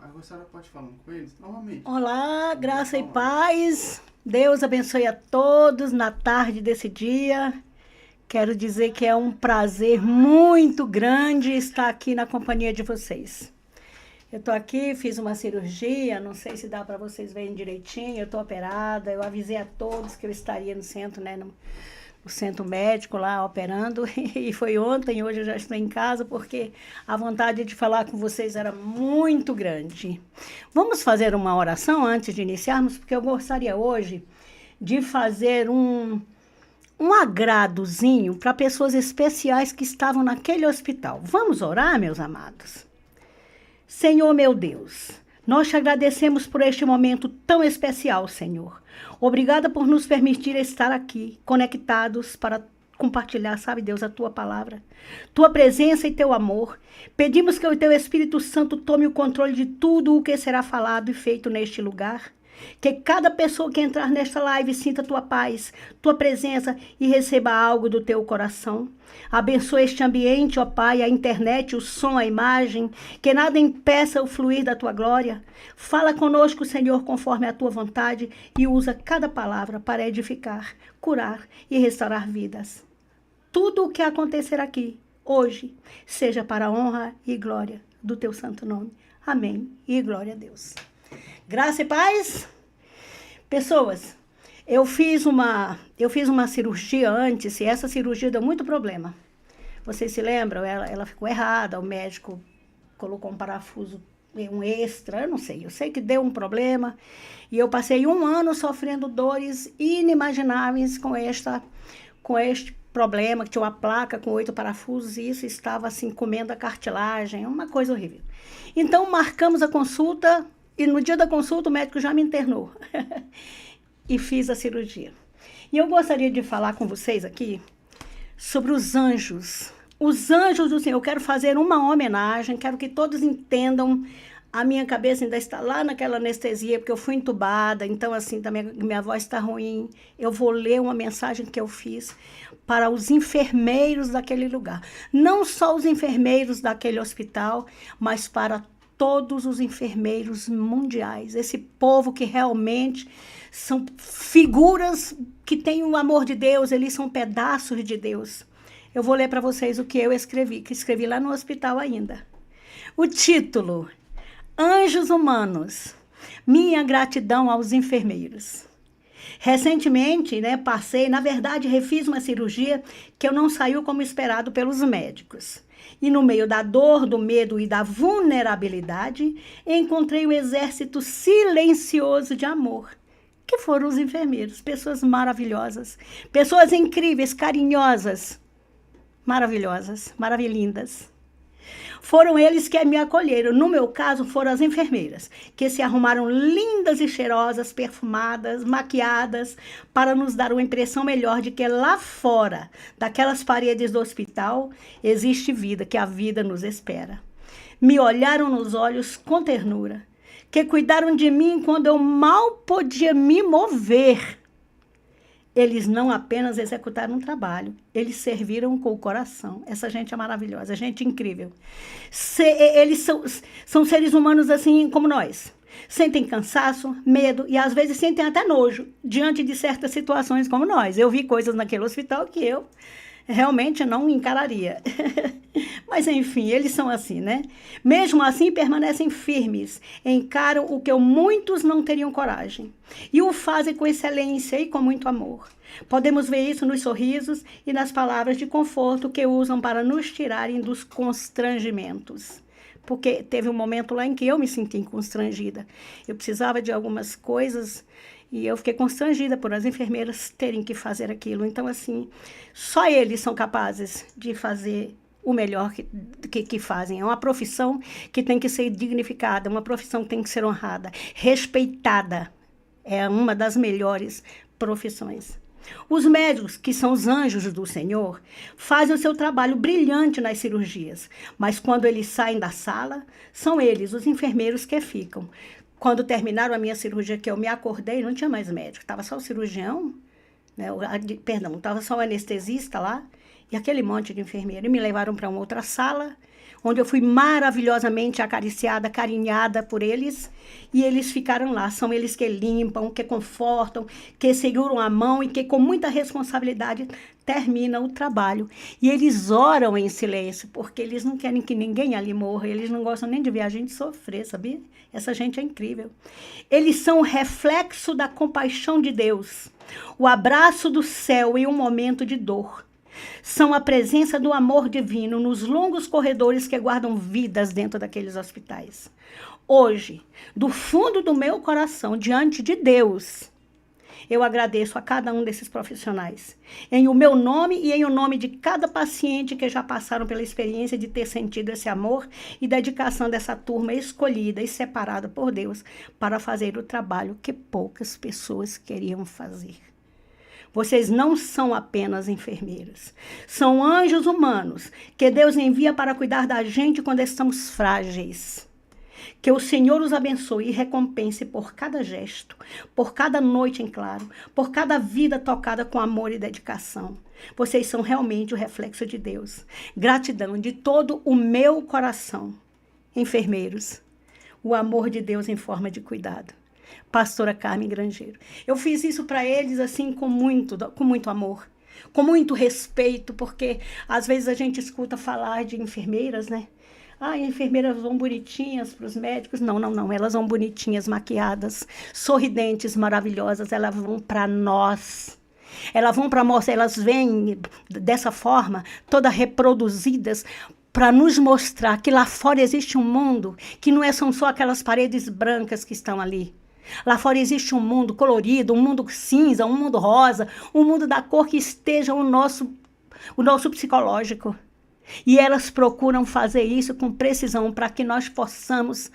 Agora a senhora pode falar com eles normalmente. Olá, graça e paz. Deus abençoe a todos na tarde desse dia. Quero dizer que é um prazer muito grande estar aqui na companhia de vocês. Eu tô aqui, fiz uma cirurgia, não sei se dá para vocês verem direitinho, eu tô operada, eu avisei a todos que eu estaria no centro, né, no centro médico lá operando, e foi ontem, hoje eu já estou em casa, porque a vontade de falar com vocês era muito grande. Vamos fazer uma oração antes de iniciarmos, porque eu gostaria hoje de fazer um agradozinho para pessoas especiais que estavam naquele hospital. Vamos orar, meus amados? Senhor meu Deus, nós te agradecemos por este momento tão especial, Senhor. Obrigada por nos permitir estar aqui, conectados para compartilhar, sabe Deus, a tua palavra, tua presença e teu amor. Pedimos que o teu Espírito Santo tome o controle de tudo o que será falado e feito neste lugar. Que cada pessoa que entrar nesta live sinta tua paz, tua presença e receba algo do teu coração. Abençoa este ambiente, ó Pai, a internet, o som, a imagem, que nada impeça o fluir da tua glória. Fala conosco, Senhor, conforme a tua vontade e usa cada palavra para edificar, curar e restaurar vidas. Tudo o que acontecer aqui, hoje, seja para a honra e glória do teu santo nome. Amém e glória a Deus. Graça e paz. Pessoas, eu fiz uma cirurgia antes e essa cirurgia deu muito problema. Vocês se lembram? Ela ficou errada, o médico colocou um parafuso, um extra, eu não sei. Eu sei que deu um problema e eu passei 1 ano sofrendo dores inimagináveis com este problema, que tinha uma placa com 8 parafusos e isso estava assim comendo a cartilagem, uma coisa horrível. Então marcamos a consulta. E no dia da consulta, o médico já me internou e fiz a cirurgia. E eu gostaria de falar com vocês aqui sobre os anjos. Os anjos do Senhor. Eu quero fazer uma homenagem, quero que todos entendam. A minha cabeça ainda está lá naquela anestesia, porque eu fui entubada, então assim, também minha voz está ruim. Eu vou ler uma mensagem que eu fiz para os enfermeiros daquele lugar. Não só os enfermeiros daquele hospital, mas para todos os enfermeiros mundiais, esse povo que realmente são figuras que têm o amor de Deus, eles são pedaços de Deus. Eu vou ler para vocês o que eu escrevi, que escrevi lá no hospital ainda. O título, Anjos Humanos, minha gratidão aos enfermeiros. Recentemente, na verdade, refiz uma cirurgia que não saiu como esperado pelos médicos. E no meio da dor, do medo e da vulnerabilidade, encontrei um exército silencioso de amor, que foram os enfermeiros, pessoas maravilhosas, pessoas incríveis, carinhosas, maravilhosas, maravilhindas. Foram eles que me acolheram. No meu caso, foram as enfermeiras, que se arrumaram lindas e cheirosas, perfumadas, maquiadas, para nos dar uma impressão melhor de que lá fora, daquelas paredes do hospital, existe vida, que a vida nos espera. Me olharam nos olhos com ternura, que cuidaram de mim quando eu mal podia me mover. Eles não apenas executaram um trabalho, eles serviram com o coração. Essa gente é maravilhosa, gente incrível. Eles são seres humanos assim como nós. Sentem cansaço, medo e às vezes sentem até nojo diante de certas situações como nós. Eu vi coisas naquele hospital que eu realmente não encararia. Mas, enfim, eles são assim, né? Mesmo assim, permanecem firmes, encaram o que muitos não teriam coragem. E o fazem com excelência e com muito amor. Podemos ver isso nos sorrisos e nas palavras de conforto que usam para nos tirarem dos constrangimentos. Porque teve um momento lá em que eu me senti constrangida. Eu precisava de algumas coisas e eu fiquei constrangida por as enfermeiras terem que fazer aquilo. Então, assim, só eles são capazes de fazer o melhor que fazem. É uma profissão que tem que ser dignificada, uma profissão que tem que ser honrada, respeitada. É uma das melhores profissões. Os médicos, que são os anjos do Senhor, fazem o seu trabalho brilhante nas cirurgias, mas quando eles saem da sala, são eles, os enfermeiros, que ficam. Quando terminaram a minha cirurgia, que eu me acordei, não tinha mais médico, estava só o cirurgião, estava só o anestesista lá, e aquele monte de enfermeiro. E me levaram para uma outra sala, onde eu fui maravilhosamente acariciada, carinhada por eles, e eles ficaram lá. São eles que limpam, que confortam, que seguram a mão e que com muita responsabilidade terminam o trabalho. E eles oram em silêncio, porque eles não querem que ninguém ali morra, eles não gostam nem de ver a gente sofrer, sabia? Essa gente é incrível. Eles são o reflexo da compaixão de Deus, o abraço do céu em um momento de dor. São a presença do amor divino nos longos corredores que guardam vidas dentro daqueles hospitais. Hoje, do fundo do meu coração, diante de Deus, eu agradeço a cada um desses profissionais, em o meu nome e em o nome de cada paciente que já passaram pela experiência de ter sentido esse amor e dedicação dessa turma escolhida e separada por Deus para fazer o trabalho que poucas pessoas queriam fazer. Vocês não são apenas enfermeiras. São anjos humanos que Deus envia para cuidar da gente quando estamos frágeis. Que o Senhor os abençoe e recompense por cada gesto, por cada noite em claro, por cada vida tocada com amor e dedicação. Vocês são realmente o reflexo de Deus. Gratidão de todo o meu coração. Enfermeiros, o amor de Deus em forma de cuidado. Pastora Carmen Grangeiro. Eu fiz isso para eles assim com muito amor, com muito respeito, porque às vezes a gente escuta falar de enfermeiras, né? Enfermeiras vão bonitinhas para os médicos. Não. Elas vão bonitinhas, maquiadas, sorridentes, maravilhosas. Elas vão para nós. Elas vão para nós, elas vêm dessa forma, todas reproduzidas, para nos mostrar que lá fora existe um mundo que não são só aquelas paredes brancas que estão ali. Lá fora existe um mundo colorido, um mundo cinza, um mundo rosa, um mundo da cor que esteja o nosso psicológico. E elas procuram fazer isso com precisão para que nós possamos,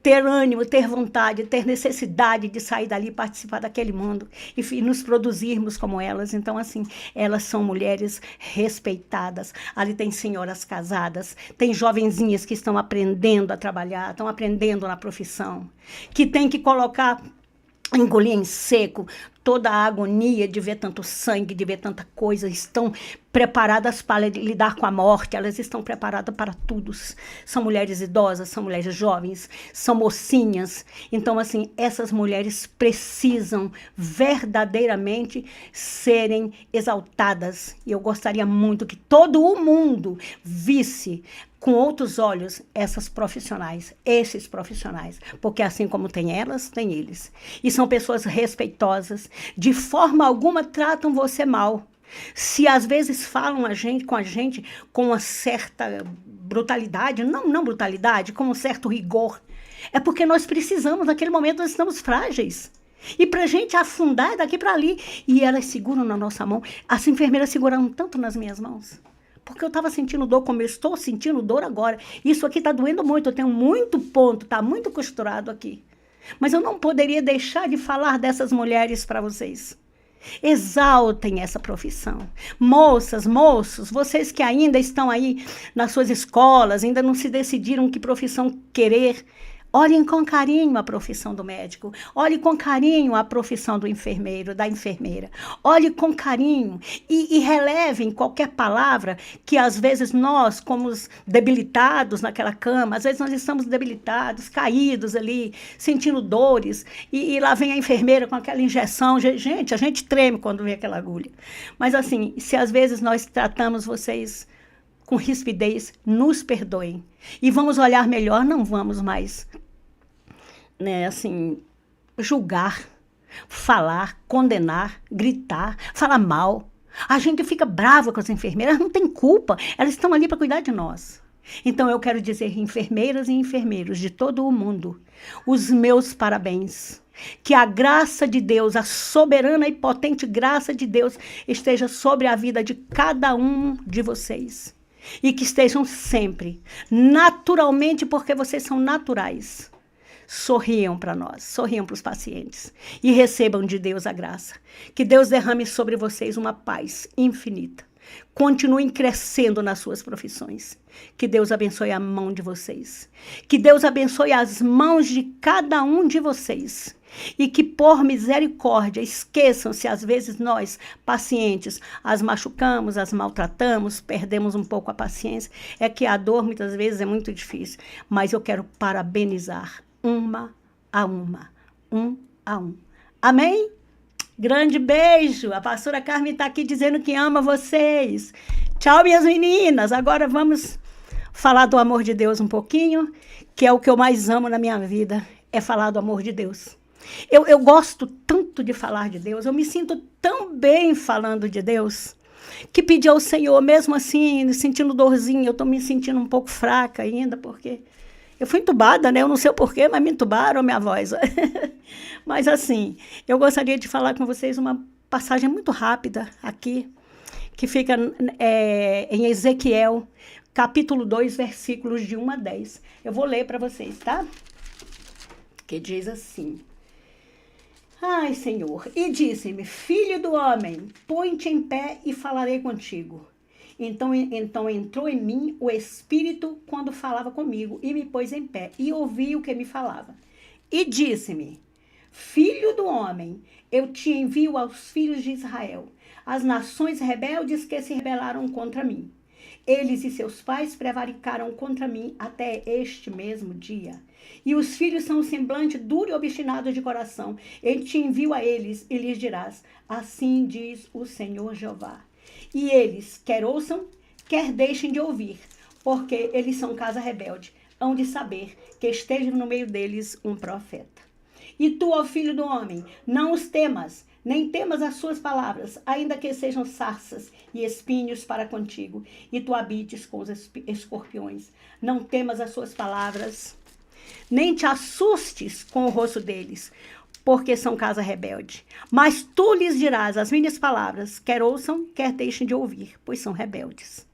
ter ânimo, ter vontade, ter necessidade de sair dali e participar daquele mundo e nos produzirmos como elas. Então, assim, elas são mulheres respeitadas. Ali tem senhoras casadas, tem jovenzinhas que estão aprendendo a trabalhar, estão aprendendo na profissão, que tem que engolir em seco toda a agonia de ver tanto sangue, de ver tanta coisa, estão preparadas para lidar com a morte, elas estão preparadas para tudo. São mulheres idosas, são mulheres jovens, são mocinhas. Então, assim, essas mulheres precisam verdadeiramente serem exaltadas. E eu gostaria muito que todo o mundo visse com outros olhos esses profissionais, porque assim como tem elas, tem eles. E são pessoas respeitosas, de forma alguma tratam você mal. Se às vezes falam com a gente com uma certa brutalidade, não brutalidade, com um certo rigor, é porque nós precisamos, naquele momento nós estamos frágeis. E para a gente afundar daqui para ali, e elas seguram na nossa mão, as enfermeiras seguraram tanto nas minhas mãos. Porque eu estava sentindo dor como eu estou sentindo dor agora. Isso aqui está doendo muito, eu tenho muito ponto, está muito costurado aqui. Mas eu não poderia deixar de falar dessas mulheres para vocês. Exaltem essa profissão. Moças, moços, vocês que ainda estão aí nas suas escolas, ainda não se decidiram que profissão querer, olhem com carinho a profissão do médico, olhem com carinho a profissão do enfermeiro, da enfermeira. Olhem com carinho e relevem qualquer palavra que às vezes nós, como os debilitados naquela cama, às vezes nós estamos debilitados, caídos ali, sentindo dores, e lá vem a enfermeira com aquela injeção. Gente, a gente treme quando vê aquela agulha. Mas assim, se às vezes nós tratamos vocês com rispidez, nos perdoem. E vamos olhar melhor, não vamos mais julgar, falar, condenar, gritar, falar mal. A gente fica brava com as enfermeiras, não tem culpa, elas estão ali para cuidar de nós. Então eu quero dizer, enfermeiras e enfermeiros de todo o mundo, os meus parabéns. Que a graça de Deus, a soberana e potente graça de Deus esteja sobre a vida de cada um de vocês. E que estejam sempre, naturalmente, porque vocês são naturais. Sorriam para nós, sorriam para os pacientes e recebam de Deus a graça. Que Deus derrame sobre vocês uma paz infinita. Continuem crescendo nas suas profissões. Que Deus abençoe a mão de vocês. Que Deus abençoe as mãos de cada um de vocês. E que por misericórdia esqueçam se às vezes nós, pacientes, as machucamos, as maltratamos, perdemos um pouco a paciência. É que a dor muitas vezes é muito difícil, mas eu quero parabenizar uma a uma, um a um. Amém? Grande beijo. A pastora Carmen está aqui dizendo que ama vocês. Tchau, minhas meninas. Agora vamos falar do amor de Deus um pouquinho, que é o que eu mais amo na minha vida, é falar do amor de Deus. Eu gosto tanto de falar de Deus, eu me sinto tão bem falando de Deus, que pedi ao Senhor, mesmo assim, sentindo dorzinha, eu estou me sentindo um pouco fraca ainda, porque eu fui entubada, né? Eu não sei o porquê, mas me entubaram minha voz. Mas assim, eu gostaria de falar com vocês uma passagem muito rápida aqui, que fica em Ezequiel, capítulo 2, versículos de 1 a 10. Eu vou ler para vocês, tá? Que diz assim: Ai, Senhor, e disse-me, filho do homem, põe-te em pé e falarei contigo. Então entrou em mim o Espírito quando falava comigo e me pôs em pé e ouvi o que me falava. E disse-me, filho do homem, eu te envio aos filhos de Israel, as nações rebeldes que se rebelaram contra mim. Eles e seus pais prevaricaram contra mim até este mesmo dia. E os filhos são um semblante duro e obstinado de coração. Eu te envio a eles e lhes dirás, assim diz o Senhor Jeová. E eles, quer ouçam, quer deixem de ouvir, porque eles são casa rebelde, hão de saber que esteja no meio deles um profeta. E tu, ó filho do homem, não os temas, nem temas as suas palavras, ainda que sejam sarças e espinhos para contigo, e tu habites com os escorpiões. Não temas as suas palavras, nem te assustes com o rosto deles, porque são casa rebelde. Mas tu lhes dirás as minhas palavras, quer ouçam, quer deixem de ouvir, pois são rebeldes.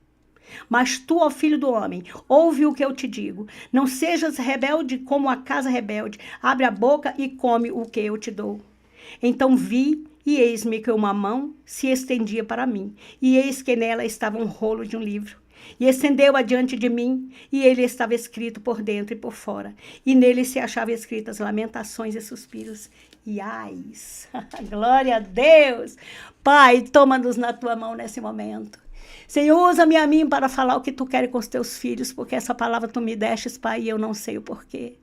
Mas tu, ó filho do homem, ouve o que eu te digo. Não sejas rebelde como a casa rebelde. Abre a boca e come o que eu te dou. Então vi, e eis-me que uma mão se estendia para mim, e eis que nela estava um rolo de um livro. E estendeu adiante de mim, e ele estava escrito por dentro e por fora. E nele se achavam escritas lamentações e suspiros e ais. Glória a Deus! Pai, toma-nos na tua mão nesse momento. Senhor, usa-me a mim para falar o que tu queres com os teus filhos, porque essa palavra tu me destes, Pai, e eu não sei o porquê.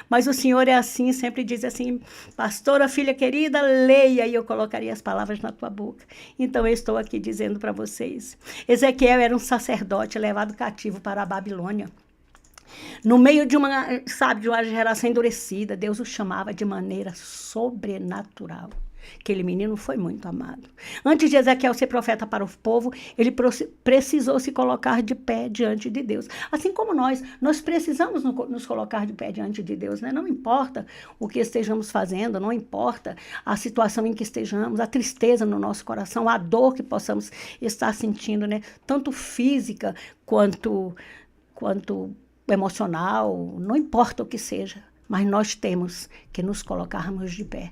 Mas o Senhor é assim, sempre diz assim, pastora, filha querida, leia e eu colocaria as palavras na tua boca. Então eu estou aqui dizendo para vocês. Ezequiel era um sacerdote levado cativo para a Babilônia. No meio de uma geração endurecida, Deus o chamava de maneira sobrenatural. Aquele menino foi muito amado. Antes de Ezequiel ser profeta para o povo, ele precisou se colocar de pé diante de Deus. Assim como nós precisamos nos colocar de pé diante de Deus, né? Não importa o que estejamos fazendo, não importa a situação em que estejamos, a tristeza no nosso coração, a dor que possamos estar sentindo, né? Tanto física quanto emocional, não importa o que seja, mas nós temos que nos colocarmos de pé.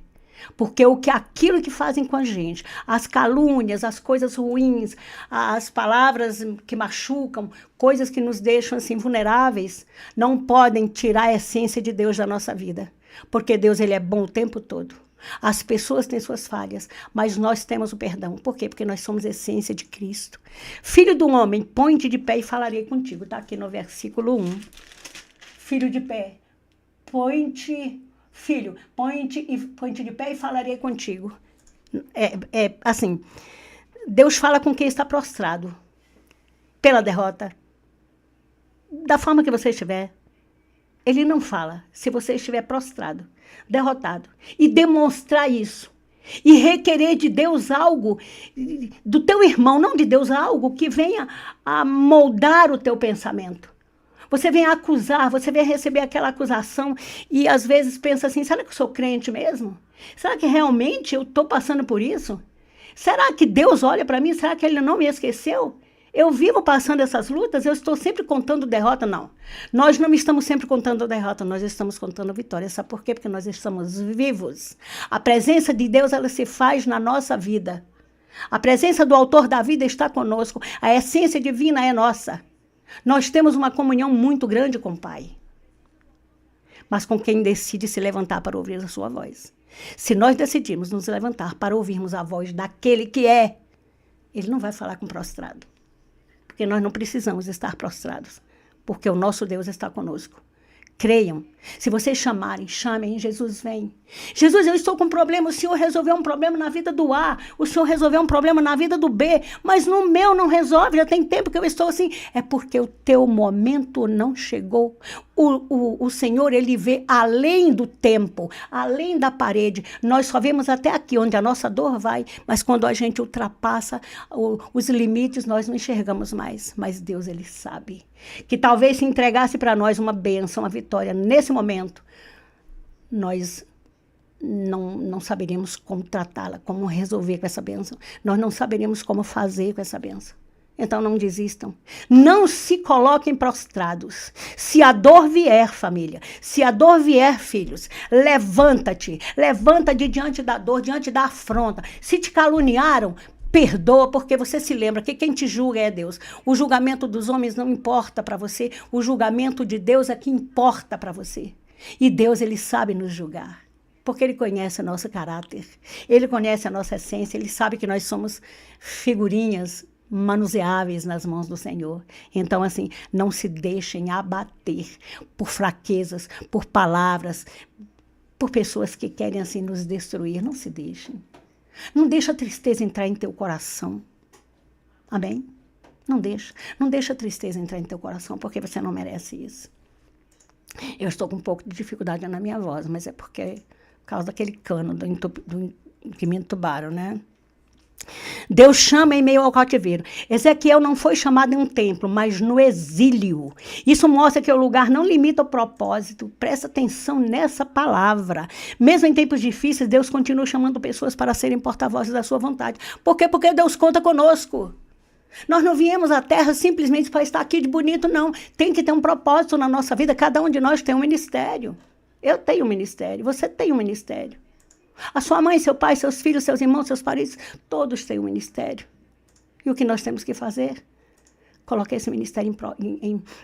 Porque aquilo que fazem com a gente, as calúnias, as coisas ruins, as palavras que machucam, coisas que nos deixam assim vulneráveis, não podem tirar a essência de Deus da nossa vida. Porque Deus, ele é bom o tempo todo. As pessoas têm suas falhas, mas nós temos o perdão. Por quê? Porque nós somos a essência de Cristo. Filho do homem, põe-te de pé e falarei contigo. Está aqui no versículo 1. Filho de pé, Filho, põe-te de pé e falarei contigo. Assim, Deus fala com quem está prostrado. Pela derrota. Da forma que você estiver. Ele não fala se você estiver prostrado, derrotado. E demonstrar isso. E requerer de Deus algo, do teu irmão, não de Deus, algo que venha a moldar o teu pensamento. Você vem acusar, você vem receber aquela acusação e às vezes pensa assim, será que eu sou crente mesmo? Será que realmente eu estou passando por isso? Será que Deus olha para mim? Será que Ele não me esqueceu? Eu vivo passando essas lutas, eu estou sempre contando derrota? Não. Nós não estamos sempre contando derrota, nós estamos contando vitória. Sabe por quê? Porque nós estamos vivos. A presença de Deus, ela se faz na nossa vida. A presença do autor da vida está conosco. A essência divina é nossa. Nós temos uma comunhão muito grande com o Pai. mas com quem decide se levantar para ouvir a sua voz. Se nós decidirmos nos levantar para ouvirmos a voz daquele que é, ele não vai falar com prostrado. Porque nós não precisamos estar prostrados, porque o nosso Deus está conosco. Creiam. Se vocês chamarem, chamem, Jesus vem. Jesus, eu estou com um problema, o Senhor resolveu um problema na vida do A, o Senhor resolveu um problema na vida do B, mas no meu não resolve, já tem tempo que eu estou assim. É porque o teu momento não chegou. O Senhor, ele vê além do tempo, além da parede. Nós só vemos até aqui, onde a nossa dor vai, mas quando a gente ultrapassa os limites, nós não enxergamos mais. Mas Deus, ele sabe que talvez se entregasse para nós uma bênção, uma vitória, nesse momento, nós não saberíamos como tratá-la, como resolver com essa bênção. Nós não saberíamos como fazer com essa bênção. Então não desistam. Não se coloquem prostrados. Se a dor vier, família, se a dor vier, filhos, levanta-te. Levanta-te diante da dor, diante da afronta. Se te caluniaram, perdoa, porque você se lembra que quem te julga é Deus. O julgamento dos homens não importa para você. O julgamento de Deus é que importa para você. E Deus, ele sabe nos julgar. Porque ele conhece o nosso caráter. Ele conhece a nossa essência. Ele sabe que nós somos figurinhas manuseáveis nas mãos do Senhor. Então, assim, não se deixem abater por fraquezas, por palavras, por pessoas que querem, assim, nos destruir. Não se deixem. Não deixa a tristeza entrar em teu coração. Amém? Não deixa. Não deixa a tristeza entrar em teu coração, porque você não merece isso. Eu estou com um pouco de dificuldade na minha voz, mas é porque, por causa daquele cano que me entubaram, né? Deus chama em meio ao cativeiro. Ezequiel não foi chamado em um templo, mas no exílio. Isso mostra que o lugar não limita o propósito. Presta atenção nessa palavra. Mesmo em tempos difíceis, Deus continua chamando pessoas para serem porta-vozes da sua vontade. Por quê? Porque Deus conta conosco. Nós não viemos à terra simplesmente para estar aqui de bonito, não. Tem que ter um propósito na nossa vida. Cada um de nós tem um ministério. Eu tenho um ministério, você tem um ministério. A sua mãe, seu pai, seus filhos, seus irmãos, seus parentes, todos têm um ministério. E o que nós temos que fazer? Colocar esse ministério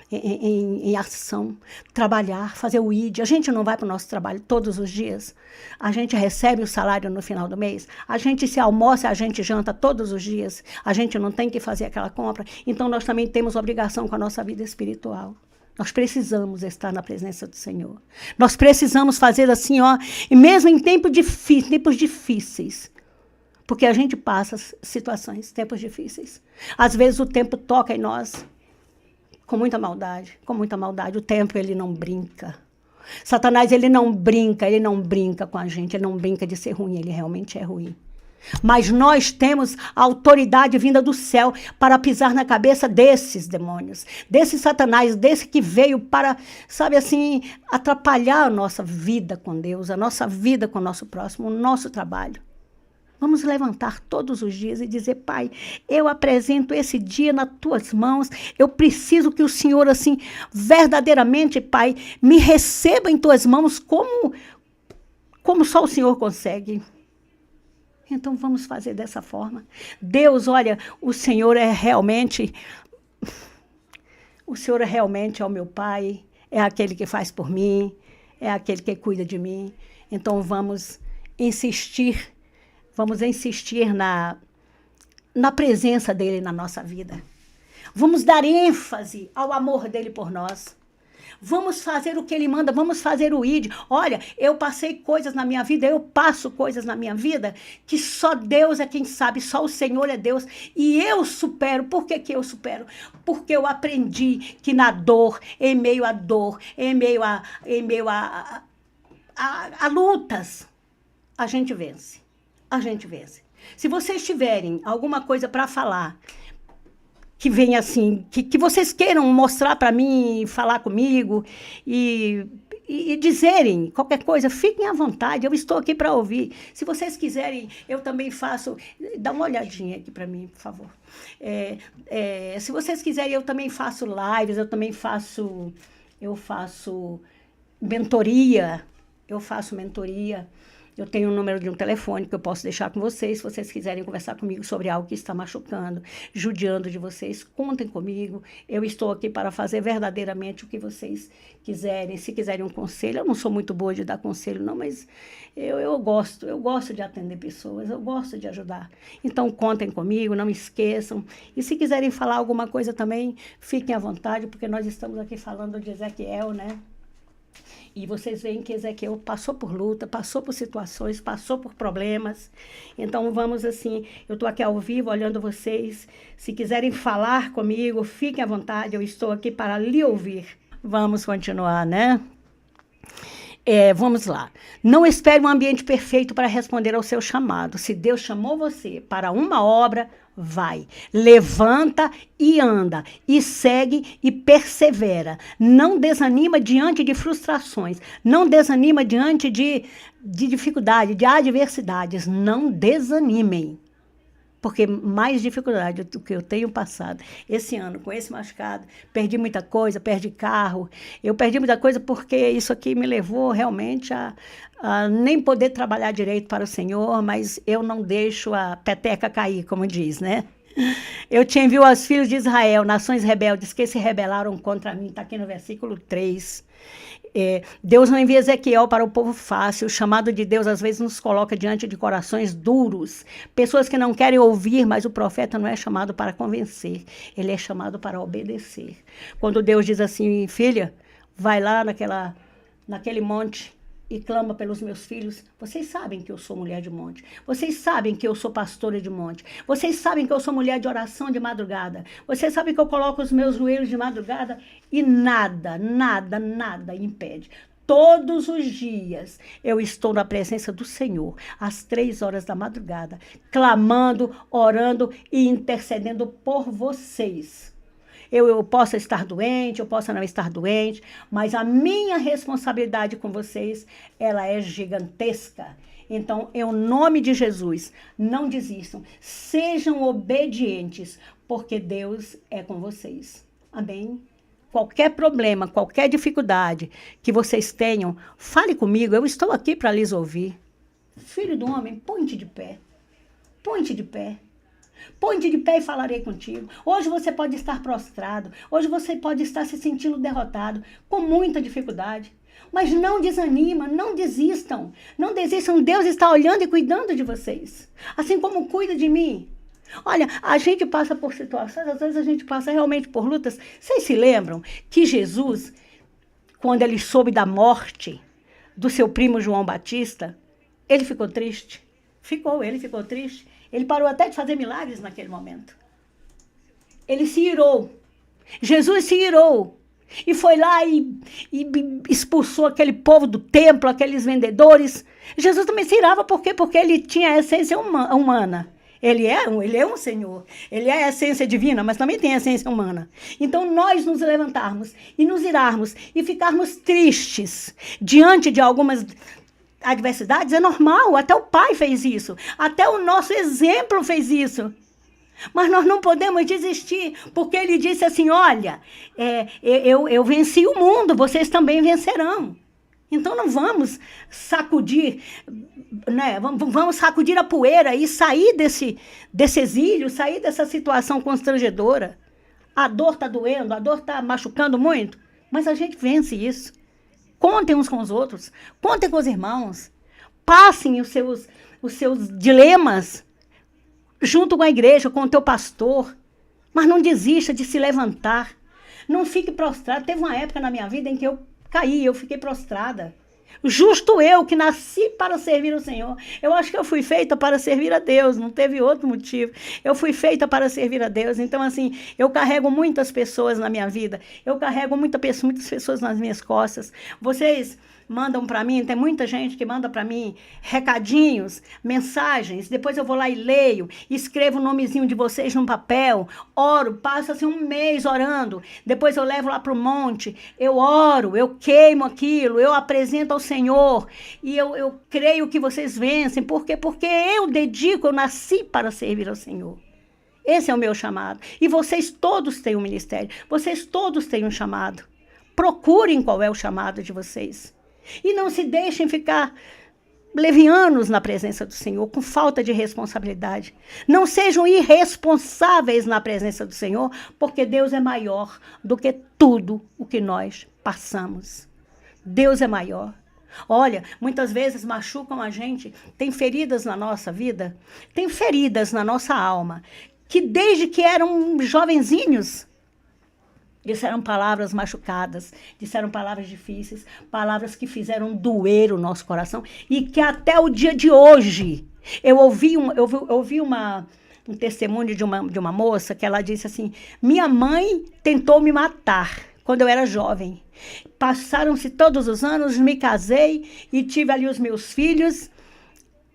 em ação, trabalhar, fazer o ID. A gente não vai para o nosso trabalho todos os dias. A gente recebe o salário no final do mês. A gente se almoça, a gente janta todos os dias. A gente não tem que fazer aquela compra. Então, nós também temos obrigação com a nossa vida espiritual. Nós precisamos estar na presença do Senhor. Nós precisamos fazer assim, ó, e mesmo em tempos difíceis, porque a gente passa situações, tempos difíceis. Às vezes o tempo toca em nós com muita maldade, com muita maldade. O tempo, ele não brinca. Satanás, ele não brinca com a gente, ele não brinca de ser ruim, ele realmente é ruim. Mas nós temos a autoridade vinda do céu para pisar na cabeça desses demônios, desse Satanás, desse que veio para, sabe assim, atrapalhar a nossa vida com Deus, a nossa vida com o nosso próximo, o nosso trabalho. Vamos levantar todos os dias e dizer: Pai, eu apresento esse dia nas tuas mãos. Eu preciso que o Senhor, assim, verdadeiramente, Pai, me receba em tuas mãos como só o Senhor consegue. Então, vamos fazer dessa forma. Deus, olha, o Senhor realmente é o meu Pai, é aquele que faz por mim, é aquele que cuida de mim. Então, vamos insistir na presença dele na nossa vida. Vamos dar ênfase ao amor dele por nós. Vamos fazer o que ele manda, vamos fazer o ID. Olha, eu passei coisas na minha vida, eu passo coisas na minha vida que só Deus é quem sabe, só o Senhor é Deus. E eu supero. Por que eu supero? Porque eu aprendi que na dor, em meio à dor, em meio a lutas, a gente vence. A gente vence. Se vocês tiverem alguma coisa para falar, que venha assim, que vocês queiram mostrar para mim, falar comigo e dizerem qualquer coisa, fiquem à vontade, eu estou aqui para ouvir. Se vocês quiserem, eu também faço, dá uma olhadinha aqui para mim, por favor. Se vocês quiserem, eu também faço lives, eu faço mentoria, Eu tenho um número de um telefone que eu posso deixar com vocês, se vocês quiserem conversar comigo sobre algo que está machucando, judiando de vocês, contem comigo. Eu estou aqui para fazer verdadeiramente o que vocês quiserem. Se quiserem um conselho, eu não sou muito boa de dar conselho, não, mas eu gosto de atender pessoas, eu gosto de ajudar. Então, contem comigo, não esqueçam. E se quiserem falar alguma coisa também, fiquem à vontade, porque nós estamos aqui falando de Ezequiel, né? E vocês veem que Ezequiel passou por luta, passou por situações, passou por problemas. Então, vamos assim, eu estou aqui ao vivo olhando vocês. Se quiserem falar comigo, fiquem à vontade, eu estou aqui para lhe ouvir. Vamos continuar, né? Vamos lá. Não espere um ambiente perfeito para responder ao seu chamado. Se Deus chamou você para uma obra, vai. Levanta e anda. E segue e persevera. Não desanima diante de frustrações. Não desanima diante de dificuldade, de adversidades. Não desanimem. Porque mais dificuldade do que eu tenho passado esse ano, com esse machucado, perdi muita coisa, perdi carro. Eu perdi muita coisa porque isso aqui me levou realmente a nem poder trabalhar direito para o Senhor, mas eu não deixo a peteca cair, como diz, né? Eu te envio aos filhos de Israel, nações rebeldes, que se rebelaram contra mim. Está aqui no versículo 3. Deus não envia Ezequiel para o povo fácil. O chamado de Deus às vezes nos coloca diante de corações duros, pessoas que não querem ouvir, mas o profeta não é chamado para convencer, ele é chamado para obedecer. Quando Deus diz assim, filha, vai lá naquele monte e clama pelos meus filhos. Vocês sabem que eu sou mulher de monte. Vocês sabem que eu sou pastora de monte. Vocês sabem que eu sou mulher de oração de madrugada. Vocês sabem que eu coloco os meus joelhos de madrugada e nada impede. Todos os dias eu estou na presença do Senhor, às 3 horas da madrugada, clamando, orando e intercedendo por vocês. Eu posso estar doente, eu posso não estar doente, mas a minha responsabilidade com vocês, ela é gigantesca. Então, em nome de Jesus, não desistam, sejam obedientes, porque Deus é com vocês. Amém? Qualquer problema, qualquer dificuldade que vocês tenham, fale comigo, eu estou aqui para lhes ouvir. Filho do homem, põe-te de pé. Põe-te de pé. Põe-te de pé e falarei contigo. Hoje você pode estar prostrado. Hoje você pode estar se sentindo derrotado, com muita dificuldade. Mas não desanima, não desistam. Não desistam, Deus está olhando e cuidando de vocês. Assim como cuida de mim. Olha, a gente passa por situações, às vezes a gente passa realmente por lutas. Vocês se lembram que Jesus, quando ele soube da morte do seu primo João Batista, ele ficou triste? Ele ficou triste. Ele parou até de fazer milagres naquele momento. Ele se irou. Jesus se irou. E foi lá e expulsou aquele povo do templo, aqueles vendedores. Jesus também se irava, por quê? Porque ele tinha a essência humana. Ele é um Senhor. Ele é a essência divina, mas também tem a essência humana. Então, nós nos levantarmos e nos irarmos e ficarmos tristes diante de algumas adversidades é normal, até o pai fez isso, até o nosso exemplo fez isso. Mas nós não podemos desistir, porque ele disse assim, olha, eu venci o mundo, vocês também vencerão. Então não vamos sacudir, né? Vamos sacudir a poeira e sair desse exílio, sair dessa situação constrangedora. A dor está doendo, a dor está machucando muito, mas a gente vence isso. Contem uns com os outros, contem com os irmãos, passem os seus dilemas junto com a igreja, com o teu pastor, mas não desista de se levantar, não fique prostrado. Teve uma época na minha vida em que eu caí, eu fiquei prostrada. Justo eu que nasci para servir o Senhor. Eu acho que eu fui feita para servir a Deus, não teve outro motivo. Eu fui feita para servir a Deus. Então, assim, eu carrego muitas pessoas na minha vida. Eu carrego muitas pessoas nas minhas costas. Vocês mandam para mim, tem muita gente que manda para mim recadinhos, mensagens, depois eu vou lá e leio, escrevo o nomezinho de vocês num papel, oro, passo assim um mês orando, depois eu levo lá para o monte, eu oro, eu queimo aquilo, eu apresento ao Senhor, e eu creio que vocês vencem. Por quê? Porque eu nasci para servir ao Senhor. Esse é o meu chamado. E vocês todos têm um ministério, vocês todos têm um chamado. Procurem qual é o chamado de vocês. E não se deixem ficar levianos na presença do Senhor, com falta de responsabilidade. Não sejam irresponsáveis na presença do Senhor, porque Deus é maior do que tudo o que nós passamos. Deus é maior. Olha, muitas vezes machucam a gente, tem feridas na nossa vida, tem feridas na nossa alma, que desde que eram jovenzinhos, disseram palavras machucadas, disseram palavras difíceis, palavras que fizeram doer o nosso coração, e que até o dia de hoje, eu ouvi um testemunho de uma moça, que ela disse assim, minha mãe tentou me matar quando eu era jovem. Passaram-se todos os anos, me casei e tive ali os meus filhos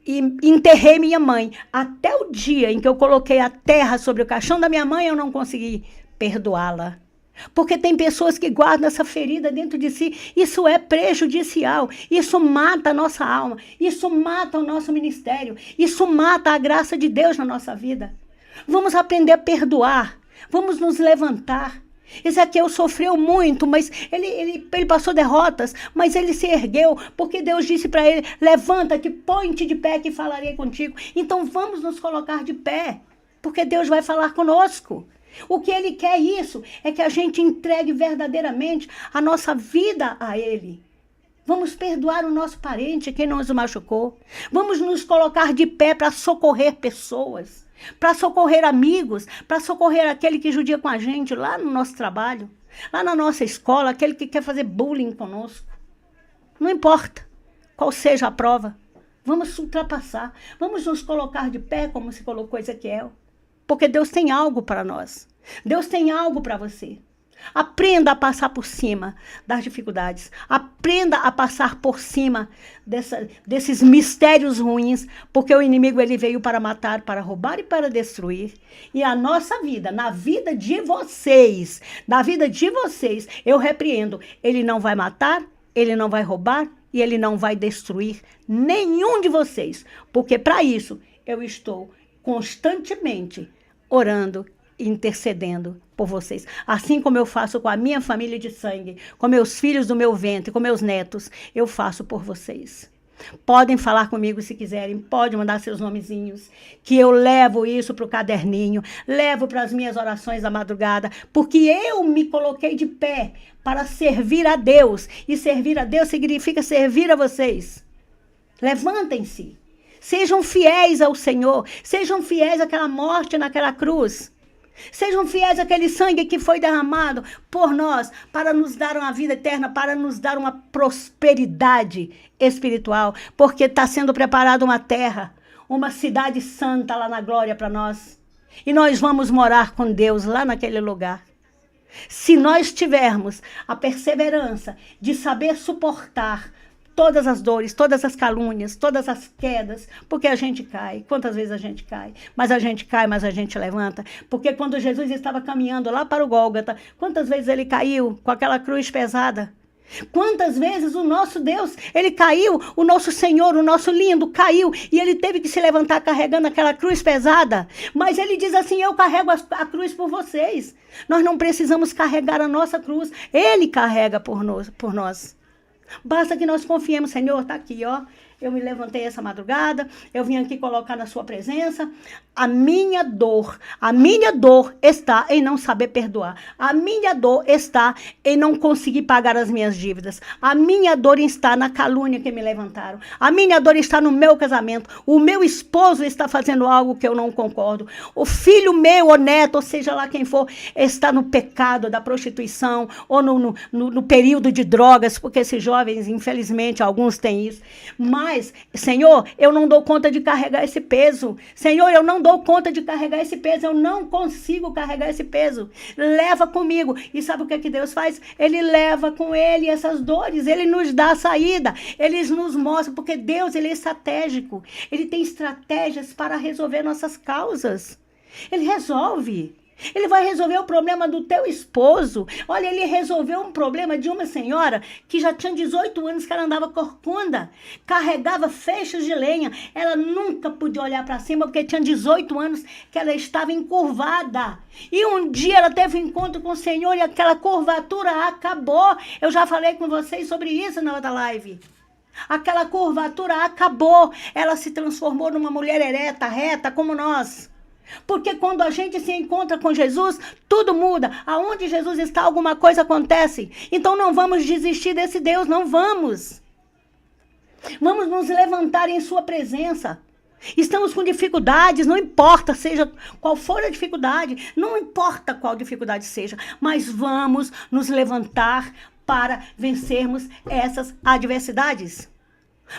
e enterrei minha mãe. Até o dia em que eu coloquei a terra sobre o caixão da minha mãe, eu não consegui perdoá-la. Porque tem pessoas que guardam essa ferida dentro de si. Isso é prejudicial. Isso mata a nossa alma. Isso mata o nosso ministério. Isso mata a graça de Deus na nossa vida. Vamos aprender a perdoar. Vamos nos levantar. Ezequiel sofreu muito, mas ele passou derrotas, mas ele se ergueu, porque Deus disse para ele, levanta-te, põe-te de pé que falarei contigo. Então vamos nos colocar de pé, porque Deus vai falar conosco. O que ele quer isso é que a gente entregue verdadeiramente a nossa vida a ele. Vamos perdoar o nosso parente, quem nos machucou. Vamos nos colocar de pé para socorrer pessoas, para socorrer amigos, para socorrer aquele que judia com a gente lá no nosso trabalho, lá na nossa escola, aquele que quer fazer bullying conosco. Não importa qual seja a prova, vamos ultrapassar, vamos nos colocar de pé como se colocou Ezequiel, porque Deus tem algo para nós, Deus tem algo para você. Aprenda a passar por cima das dificuldades. Aprenda a passar por cima desses mistérios ruins, porque o inimigo ele veio para matar, para roubar e para destruir. E a nossa vida, na vida de vocês, eu repreendo. Ele não vai matar, ele não vai roubar e ele não vai destruir nenhum de vocês, porque para isso eu estou constantemente orando, intercedendo por vocês, assim como eu faço com a minha família de sangue, com meus filhos do meu ventre, com meus netos, eu faço por vocês. Podem falar comigo se quiserem, podem mandar seus nomezinhos, que eu levo isso para o caderninho, levo para as minhas orações da madrugada, porque eu me coloquei de pé para servir a Deus, e servir a Deus significa servir a vocês. Levantem-se, sejam fiéis ao Senhor, sejam fiéis àquela morte naquela cruz. Sejam fiéis àquele sangue que foi derramado por nós para nos dar uma vida eterna, para nos dar uma prosperidade espiritual, porque está sendo preparada uma terra, uma cidade santa lá na glória para nós. E nós vamos morar com Deus lá naquele lugar. Se nós tivermos a perseverança de saber suportar todas as dores, todas as calúnias, todas as quedas, porque a gente cai. Quantas vezes a gente cai? Mas a gente cai, mas a gente levanta. Porque quando Jesus estava caminhando lá para o Gólgota, quantas vezes ele caiu com aquela cruz pesada? Quantas vezes o nosso Deus, ele caiu, o nosso Senhor, o nosso lindo, caiu, e ele teve que se levantar carregando aquela cruz pesada. Mas ele diz assim, eu carrego a cruz por vocês. Nós não precisamos carregar a nossa cruz, ele carrega por nós. Basta que nós confiemos, Senhor, está aqui, ó. Eu me levantei essa madrugada, eu vim aqui colocar na sua presença. A minha dor está em não saber perdoar. A minha dor está em não conseguir pagar as minhas dívidas. A minha dor está na calúnia que me levantaram. A minha dor está no meu casamento. O meu esposo está fazendo algo que eu não concordo. O filho meu, ou neto, ou seja lá quem for, está no pecado da prostituição ou no período de drogas, porque esses jovens, infelizmente, alguns têm isso. Mas, Senhor, eu não dou conta de carregar esse peso. Senhor, eu não dou conta de carregar esse peso. Eu não consigo carregar esse peso. Leva comigo. E sabe o que é que Deus faz? Ele leva com ele essas dores. Ele nos dá a saída. Ele nos mostra, porque Deus, ele é estratégico. Ele tem estratégias para resolver nossas causas. Ele resolve. Ele vai resolver o problema do teu esposo. Olha, ele resolveu um problema de uma senhora que já tinha 18 anos, que ela andava corcunda, carregava feixes de lenha. Ela nunca podia olhar para cima porque tinha 18 anos que ela estava encurvada. E um dia ela teve um encontro com o Senhor e aquela curvatura acabou. Eu já falei com vocês sobre isso na outra live. Aquela curvatura acabou. Ela se transformou numa mulher ereta, reta, como nós. Porque quando a gente se encontra com Jesus, tudo muda. Aonde Jesus está, alguma coisa acontece. Então não vamos desistir desse Deus, não vamos. Vamos nos levantar em sua presença. Estamos com dificuldades, não importa seja qual for a dificuldade, não importa qual dificuldade seja, mas vamos nos levantar para vencermos essas adversidades.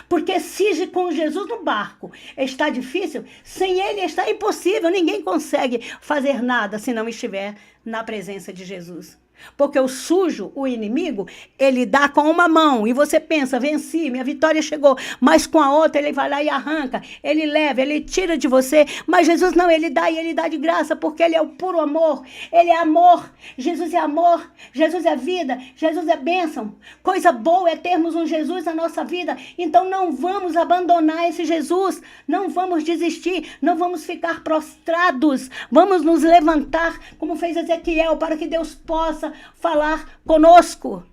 Porque se com Jesus no barco está difícil, sem ele está impossível. Ninguém consegue fazer nada se não estiver na presença de Jesus. Porque o sujo, o inimigo, ele dá com uma mão e você pensa, venci, minha vitória chegou, mas com a outra ele vai lá e arranca, ele leva, ele tira de você, mas Jesus não, ele dá e ele dá de graça, porque ele é o puro amor, ele é amor, Jesus é vida, Jesus é bênção, coisa boa é termos um Jesus na nossa vida, então não vamos abandonar esse Jesus, não vamos desistir, não vamos ficar prostrados, vamos nos levantar, como fez Ezequiel, para que Deus possa falar conosco.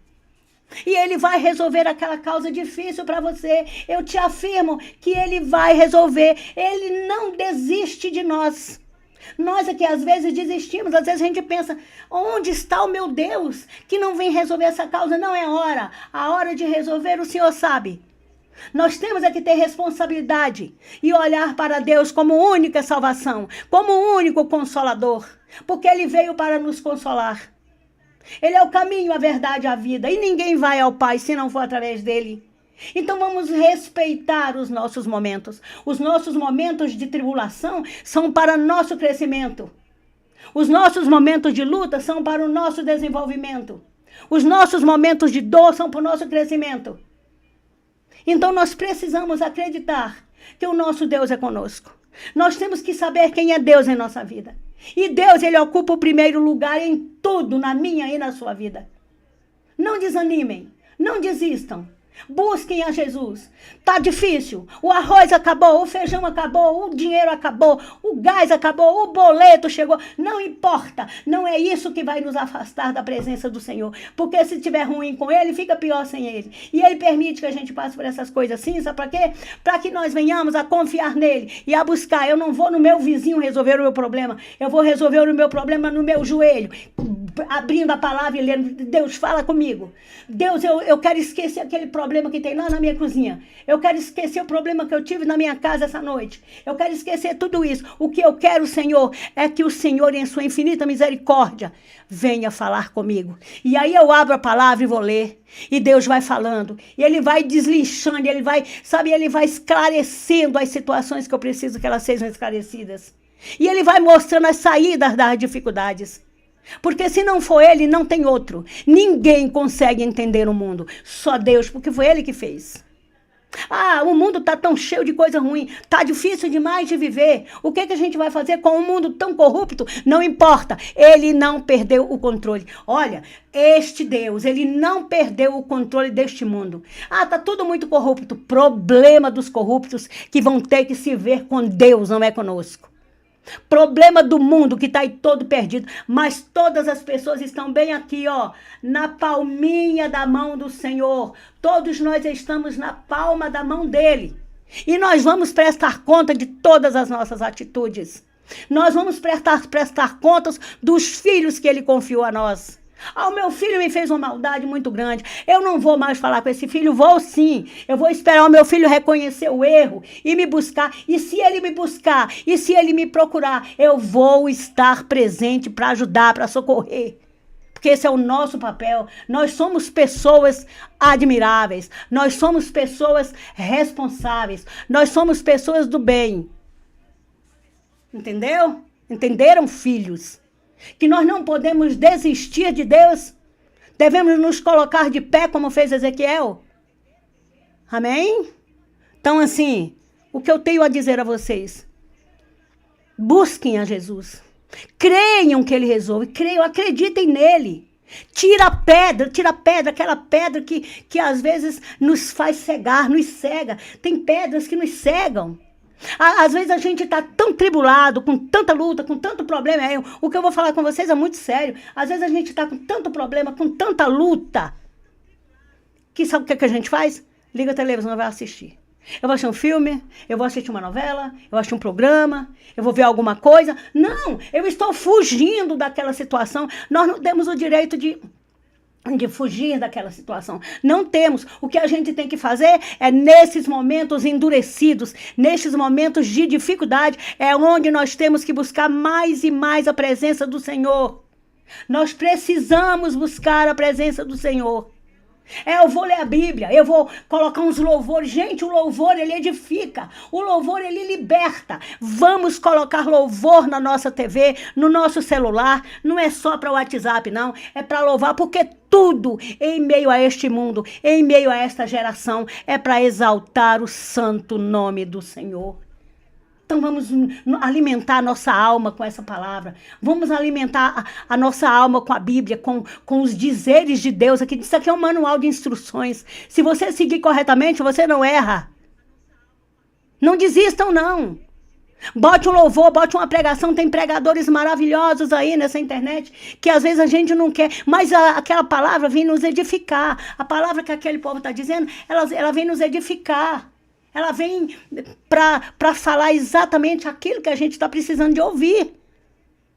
E ele vai resolver aquela causa difícil para você. Eu te afirmo que ele vai resolver. Ele não desiste de nós. Nós aqui às vezes desistimos, às vezes a gente pensa, onde está o meu Deus que não vem resolver essa causa? Não é hora. A hora de resolver o Senhor sabe. Nós temos é que ter responsabilidade e olhar para Deus como única salvação, como único consolador, porque ele veio para nos consolar. Ele é o caminho, a verdade, a vida. E ninguém vai ao Pai se não for através dele. Então vamos respeitar os nossos momentos. Os nossos momentos de tribulação são para nosso crescimento. Os nossos momentos de luta são para o nosso desenvolvimento. Os nossos momentos de dor são para o nosso crescimento. Então nós precisamos acreditar que o nosso Deus é conosco. Nós temos que saber quem é Deus em nossa vida. E Deus, ele ocupa o primeiro lugar em tudo, na minha e na sua vida. Não desanimem, não desistam. Busquem a Jesus. Tá difícil. O arroz acabou, o feijão acabou, o dinheiro acabou, o gás acabou, o boleto chegou. Não importa. Não é isso que vai nos afastar da presença do Senhor. Porque se tiver ruim com ele, fica pior sem ele. E ele permite que a gente passe por essas coisas assim, sabe para quê? Para que nós venhamos a confiar nele e a buscar. Eu não vou no meu vizinho resolver o meu problema. Eu vou resolver o meu problema no meu joelho. Abrindo a palavra e lendo. Deus, fala comigo. Deus, eu quero esquecer aquele problema que tem lá na minha cozinha. Eu quero esquecer o problema que eu tive na minha casa essa noite. Eu quero esquecer tudo isso. O que eu quero, Senhor, é que o Senhor, em sua infinita misericórdia, venha falar comigo. E aí eu abro a palavra e vou ler. E Deus vai falando. E ele vai deslinchando. Ele vai esclarecendo as situações que eu preciso que elas sejam esclarecidas. E ele vai mostrando as saídas das dificuldades. Porque se não for ele, não tem outro. Ninguém consegue entender o mundo. Só Deus, porque foi ele que fez. Ah, o mundo está tão cheio de coisa ruim. Está difícil demais de viver. O que a gente vai fazer com um mundo tão corrupto? Não importa. Ele não perdeu o controle. Olha, este Deus, ele não perdeu o controle deste mundo. Ah, está tudo muito corrupto. Problema dos corruptos que vão ter que se ver com Deus, não é conosco. Problema do mundo que está aí todo perdido, mas todas as pessoas estão bem aqui, ó, na palminha da mão do Senhor. Todos nós estamos na palma da mão dele. E nós vamos prestar conta de todas as nossas atitudes. Nós vamos prestar contas dos filhos que ele confiou a nós. Ah, o meu filho me fez uma maldade muito grande. Eu não vou mais falar com esse filho, vou sim. Eu vou esperar o meu filho reconhecer o erro e me buscar. E se ele me buscar, e se ele me procurar, eu vou estar presente para ajudar, para socorrer. Porque esse é o nosso papel. Nós somos pessoas admiráveis. Nós somos pessoas responsáveis. Nós somos pessoas do bem. Entendeu? Entenderam, filhos? Que nós não podemos desistir de Deus. Devemos nos colocar de pé, como fez Ezequiel. Amém? Então, assim, o que eu tenho a dizer a vocês? Busquem a Jesus. Creiam que ele resolve. Creiam, acreditem nele. Tira a pedra, aquela pedra que às vezes nos faz cegar, nos cega. Tem pedras que nos cegam. Às vezes a gente está tão tribulado, com tanta luta, com tanto problema. O que eu vou falar com vocês é muito sério. Às vezes a gente está com tanto problema, com tanta luta, que sabe o que a gente faz? liga a televisão e vai assistir. Eu vou assistir um filme, eu vou assistir uma novela, eu vou assistir um programa, eu vou ver alguma coisa. Não, eu estou fugindo daquela situação. Nós não temos o direito de fugir daquela situação. Não temos. O que a gente tem que fazer é, nesses momentos endurecidos, nesses momentos de dificuldade, é onde nós temos que buscar mais e mais a presença do Senhor. Nós precisamos buscar a presença do Senhor. Eu vou ler a Bíblia, eu vou colocar uns louvores. Gente, o louvor, ele edifica. O louvor, ele liberta. Vamos colocar louvor na nossa TV, no nosso celular. Não é só para o WhatsApp, não. É para louvar, porque tudo em meio a este mundo, em meio a esta geração, é para exaltar o santo nome do Senhor. Então vamos alimentar a nossa alma com essa palavra. Vamos alimentar a nossa alma com a Bíblia, com os dizeres de Deus. Isso aqui é um manual de instruções. Se você seguir corretamente, você não erra. Não desistam, não. Bote um louvor, bote uma pregação. Tem pregadores maravilhosos aí nessa internet, que às vezes a gente não quer. Mas aquela palavra vem nos edificar. A palavra que aquele povo está dizendo, ela vem nos edificar. Ela vem para falar exatamente aquilo que a gente está precisando de ouvir.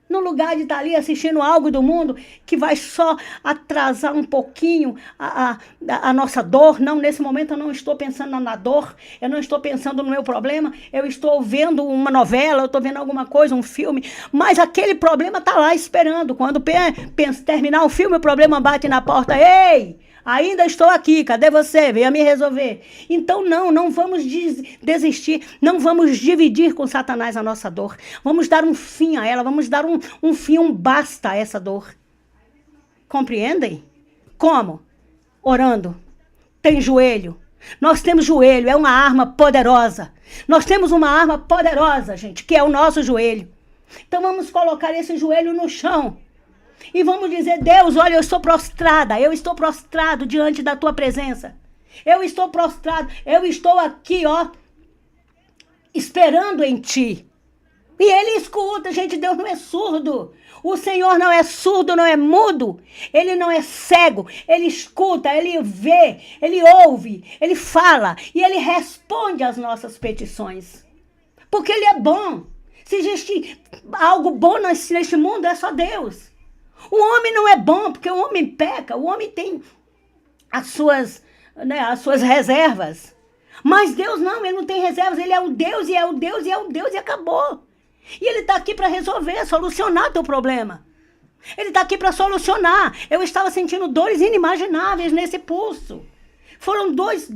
No lugar de estar ali assistindo algo do mundo que vai só atrasar um pouquinho a nossa dor. Não, nesse momento eu não estou pensando na dor, eu não estou pensando no meu problema, eu estou vendo uma novela, eu estou vendo alguma coisa, um filme, mas aquele problema está lá esperando. Quando terminar o filme, o problema bate na porta. Ei! Ainda estou aqui, cadê você? Venha me resolver. Então não vamos desistir, não vamos dividir com Satanás a nossa dor. Vamos dar um fim a ela, vamos dar um fim, um basta a essa dor. Compreendem? Como? Orando. Tem joelho. Nós temos joelho, é uma arma poderosa. Nós temos uma arma poderosa, gente, que é o nosso joelho. Então vamos colocar esse joelho no chão. E vamos dizer, Deus, olha, eu estou prostrado diante da tua presença. Eu estou prostrado, eu estou aqui, ó, esperando em ti. E ele escuta, gente, Deus não é surdo. O Senhor não é surdo, não é mudo. Ele não é cego, ele escuta, ele vê, ele ouve, ele fala e ele responde às nossas petições. Porque ele é bom. Se existe algo bom neste mundo, é só Deus. O homem não é bom, porque o homem peca, o homem tem as suas reservas. Mas Deus não, ele não tem reservas, ele é o Deus, e é o Deus, e é o Deus, e acabou. E ele está aqui para resolver, solucionar teu problema. Ele está aqui para solucionar. Eu estava sentindo dores inimagináveis nesse pulso. Foram dois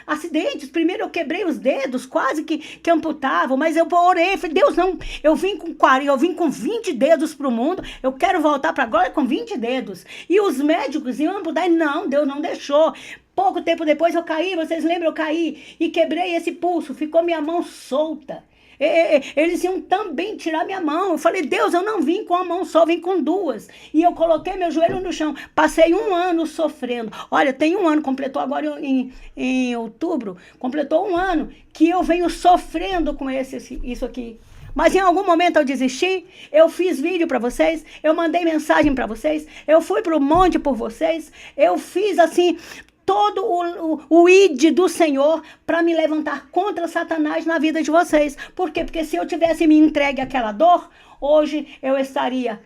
acidentes. Primeiro eu quebrei os dedos, quase que amputavam, mas eu orei, falei, Deus, não, eu vim com 20 dedos para o mundo, eu quero voltar para agora com 20 dedos. E os médicos iam amputar, e não, Deus não deixou. Pouco tempo depois eu caí, vocês lembram, eu caí e quebrei esse pulso, ficou minha mão solta. Eles iam também tirar minha mão. Eu falei, Deus, eu não vim com a mão só, vim com duas. E eu coloquei meu joelho no chão. Passei 1 ano sofrendo. Olha, tem 1 ano, completou agora em outubro, completou 1 ano que eu venho sofrendo com isso aqui. Mas em algum momento eu desisti, eu fiz vídeo para vocês, eu mandei mensagem para vocês, eu fui para o monte por vocês, eu fiz assim todo o id do Senhor para me levantar contra Satanás na vida de vocês. Por quê? Porque se eu tivesse me entregue àquela dor, hoje eu estaria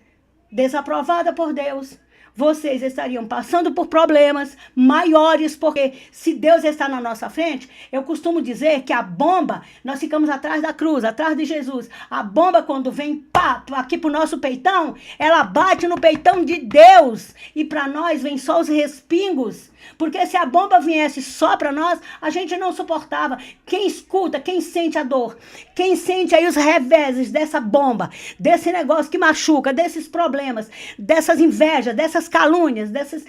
desaprovada por Deus. Vocês estariam passando por problemas maiores, porque se Deus está na nossa frente, eu costumo dizer que a bomba, nós ficamos atrás da cruz, atrás de Jesus. A bomba, quando vem pá, aqui pro nosso peitão, ela bate no peitão de Deus. E para nós vem só os respingos. Porque se a bomba viesse só para nós, a gente não suportava. Quem escuta, quem sente a dor, quem sente aí os reveses dessa bomba, desse negócio que machuca, desses problemas, dessas invejas, dessas calúnias, dessas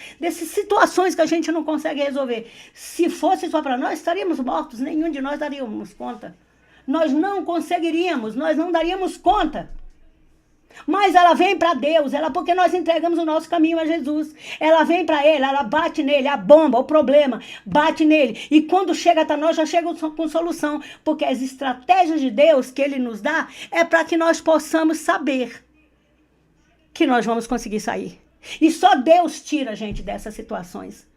situações que a gente não consegue resolver. Se fosse só para nós, estaríamos mortos, nenhum de nós daríamos conta. Nós não conseguiríamos, nós não daríamos conta. Mas ela vem para Deus, porque nós entregamos o nosso caminho a Jesus. Ela vem para Ele, ela bate nele, a bomba, o problema, bate nele. E quando chega até nós, já chega com solução. Porque as estratégias de Deus que Ele nos dá é para que nós possamos saber que nós vamos conseguir sair. E só Deus tira a gente dessas situações.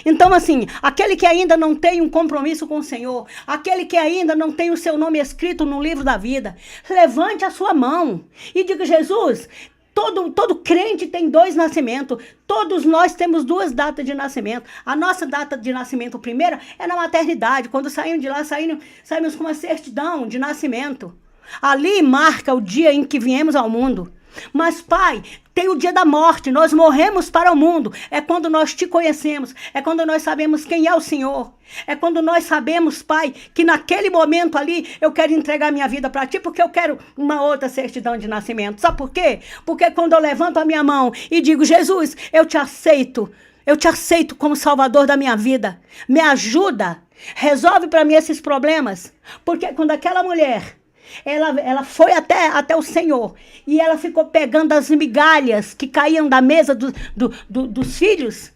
Então, assim, aquele que ainda não tem um compromisso com o Senhor, aquele que ainda não tem o seu nome escrito no livro da vida, levante a sua mão e diga: Jesus, todo crente tem 2 nascimentos. Todos nós temos 2 datas de nascimento. A nossa data de nascimento primeira é na maternidade. Quando saímos de lá, saímos com uma certidão de nascimento. Ali marca o dia em que viemos ao mundo. Mas, Pai, tem o dia da morte, nós morremos para o mundo. É quando nós te conhecemos, é quando nós sabemos quem é o Senhor. É quando nós sabemos, Pai, que naquele momento ali eu quero entregar minha vida para ti, porque eu quero uma outra certidão de nascimento. Sabe por quê? Porque quando eu levanto a minha mão e digo: Jesus, eu te aceito como Salvador da minha vida. Me ajuda, resolve para mim esses problemas. Porque quando aquela mulher... Ela foi até o Senhor e ela ficou pegando as migalhas que caíam da mesa dos filhos.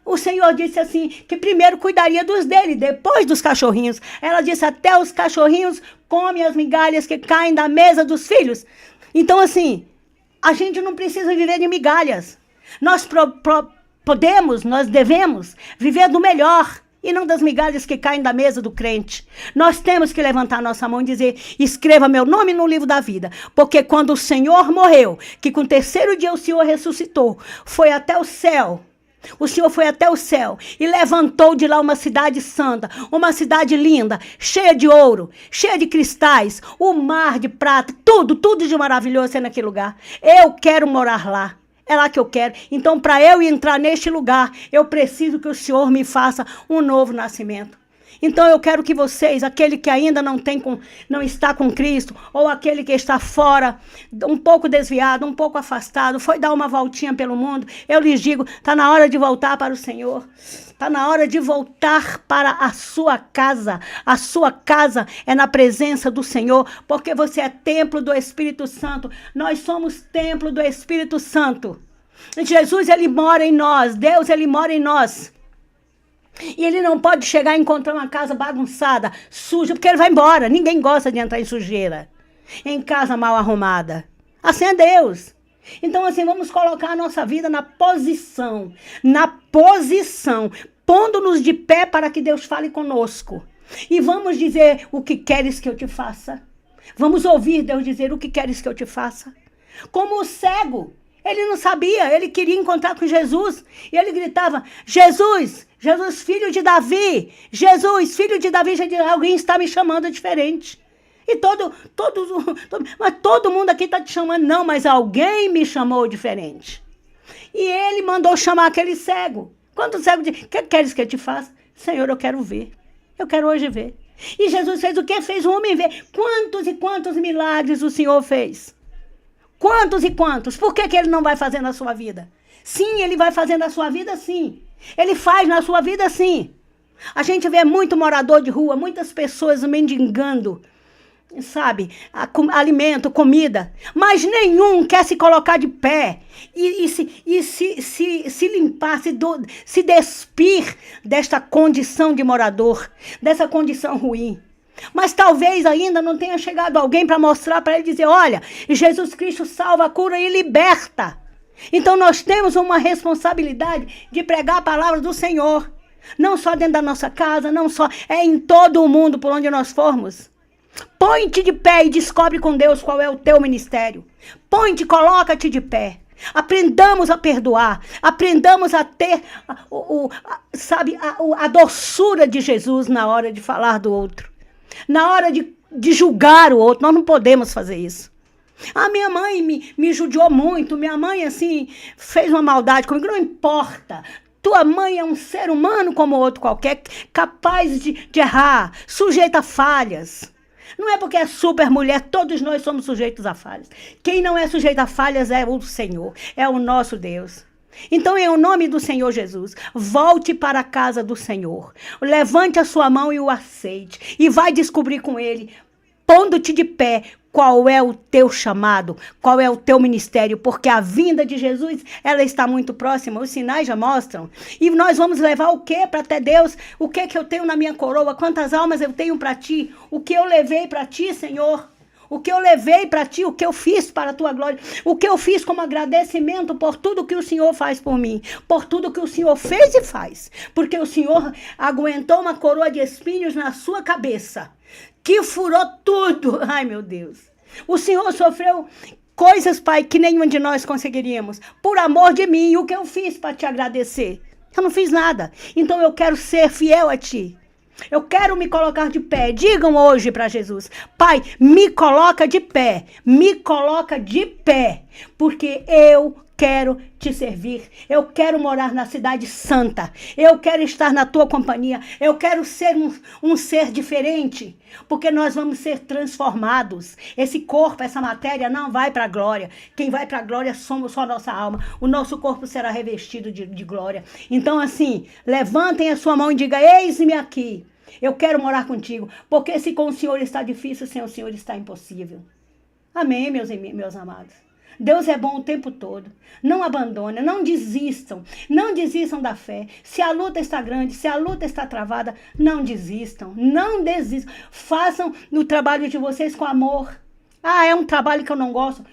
O Senhor disse assim, que primeiro cuidaria dos dele, depois dos cachorrinhos. Ela disse: até os cachorrinhos comem as migalhas que caem da mesa dos filhos. Então, assim, a gente não precisa viver de migalhas. Nós nós devemos viver do melhor e não das migalhas que caem da mesa do crente. Nós temos que levantar nossa mão e dizer: escreva meu nome no livro da vida. Porque quando o Senhor morreu, que com o 3º dia o Senhor ressuscitou, foi até o céu. O Senhor foi até o céu e levantou de lá uma cidade santa, uma cidade linda, cheia de ouro, cheia de cristais, o mar de prata, tudo de maravilhoso é naquele lugar. Eu quero morar lá. É lá que eu quero. Então, para eu entrar neste lugar, eu preciso que o Senhor me faça um novo nascimento. Então, eu quero que vocês, aquele que ainda não está com Cristo, ou aquele que está fora, um pouco desviado, um pouco afastado, foi dar uma voltinha pelo mundo, eu lhes digo: está na hora de voltar para o Senhor. Está na hora de voltar para a sua casa. A sua casa é na presença do Senhor, porque você é templo do Espírito Santo. Nós somos templo do Espírito Santo. Jesus, ele mora em nós. Deus, ele mora em nós. E ele não pode chegar e encontrar uma casa bagunçada, suja, porque ele vai embora. Ninguém gosta de entrar em sujeira, em casa mal arrumada. Assim é Deus. Então, assim, vamos colocar a nossa vida na posição, pondo-nos de pé para que Deus fale conosco. E vamos dizer: o que queres que eu te faça? Vamos ouvir Deus dizer: o que queres que eu te faça? Como o cego, ele não sabia, ele queria encontrar com Jesus. E ele gritava: Jesus, Jesus, filho de Davi, Jesus, filho de Davi, alguém está me chamando diferente. E mas todo mundo aqui está te chamando. Não, mas alguém me chamou diferente. E ele mandou chamar aquele cego. Quando o cego disse: o que queres que eu te faça? Senhor, eu quero ver. Eu quero hoje ver. E Jesus fez o quê? Fez o homem ver. Quantos e quantos milagres o Senhor fez? Quantos e quantos? Por que ele não vai fazer na sua vida? Sim, ele vai fazer na sua vida, sim. Ele faz na sua vida, sim. A gente vê muito morador de rua, muitas pessoas mendigando, sabe, alimento, comida, mas nenhum quer se colocar de pé e se limpar, se despir desta condição de morador, dessa condição ruim. Mas talvez ainda não tenha chegado alguém para mostrar para ele, dizer: olha, Jesus Cristo salva, cura e liberta. Então nós temos uma responsabilidade de pregar a palavra do Senhor, não só dentro da nossa casa, não só, é em todo o mundo por onde nós formos. Põe-te de pé e descobre com Deus qual é o teu ministério. Põe-te, coloca-te de pé. Aprendamos a perdoar. Aprendamos a ter, a doçura de Jesus na hora de falar do outro. Na hora de julgar o outro. Nós não podemos fazer isso. A minha mãe me judiou muito. Minha mãe, assim, fez uma maldade comigo. Não importa. Tua mãe é um ser humano como outro qualquer, capaz de errar, sujeito a falhas. Não é porque é super mulher, todos nós somos sujeitos a falhas. Quem não é sujeito a falhas é o Senhor, é o nosso Deus. Então, em nome do Senhor Jesus, volte para a casa do Senhor. Levante a sua mão e o aceite. E vai descobrir com ele, pondo-te de pé, qual é o teu chamado, qual é o teu ministério, porque a vinda de Jesus, ela está muito próxima, os sinais já mostram. E nós vamos levar o que para até Deus? O que eu tenho na minha coroa? Quantas almas eu tenho para ti? O que eu levei para ti, Senhor? o que eu levei para ti, o que eu fiz para a tua glória, o que eu fiz como agradecimento por tudo que o Senhor faz por mim, por tudo que o Senhor fez e faz, porque o Senhor aguentou uma coroa de espinhos na sua cabeça, que furou tudo. Ai, meu Deus. O Senhor sofreu coisas, Pai, que nenhum de nós conseguiríamos, por amor de mim. E o que eu fiz para te agradecer? Eu não fiz nada. Então eu quero ser fiel a ti. Eu quero me colocar de pé. Digam hoje para Jesus: Pai, me coloca de pé. Me coloca de pé. Porque eu quero te servir. Eu quero morar na cidade santa. Eu quero estar na tua companhia. Eu quero ser um ser diferente. Porque nós vamos ser transformados. Esse corpo, essa matéria não vai para a glória. Quem vai para a glória somos só a nossa alma. O nosso corpo será revestido de glória. Então, assim, levantem a sua mão e digam: eis-me aqui. Eu quero morar contigo. Porque se com o Senhor está difícil, sem o Senhor está impossível. Amém, meus amados. Deus é bom o tempo todo. Não abandonem, não desistam. Não desistam da fé. Se a luta está grande, se a luta está travada, não desistam. Não desistam. Façam o trabalho de vocês com amor. Ah, é um trabalho que eu não gosto.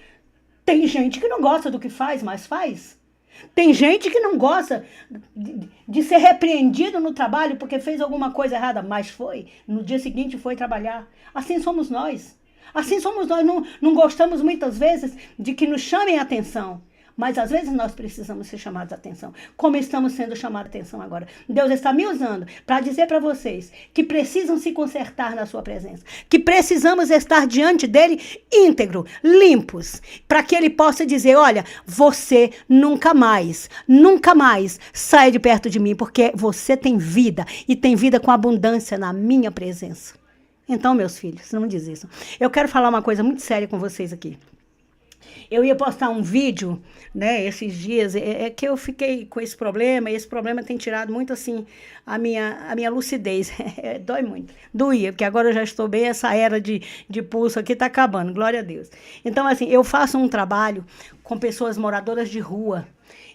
Tem gente que não gosta do que faz, mas faz. Tem gente que não gosta de ser repreendido no trabalho porque fez alguma coisa errada, mas foi. No dia seguinte foi trabalhar. Assim somos nós. Assim somos nós, não gostamos muitas vezes de que nos chamem a atenção. Mas às vezes nós precisamos ser chamados a atenção. Como estamos sendo chamados a atenção agora. Deus está me usando para dizer para vocês que precisam se consertar na sua presença. Que precisamos estar diante dele íntegro, limpos. Para que ele possa dizer: olha, você nunca mais sai de perto de mim. Porque você tem vida e tem vida com abundância na minha presença. Então, meus filhos, não desistam. Eu quero falar uma coisa muito séria com vocês aqui. Eu ia postar um vídeo, né, esses dias, é que eu fiquei com esse problema, e esse problema tem tirado muito, assim, a minha lucidez. Dói muito. Doía, porque agora eu já estou bem, essa era de pulso aqui está acabando, glória a Deus. Então, assim, eu faço um trabalho com pessoas moradoras de rua.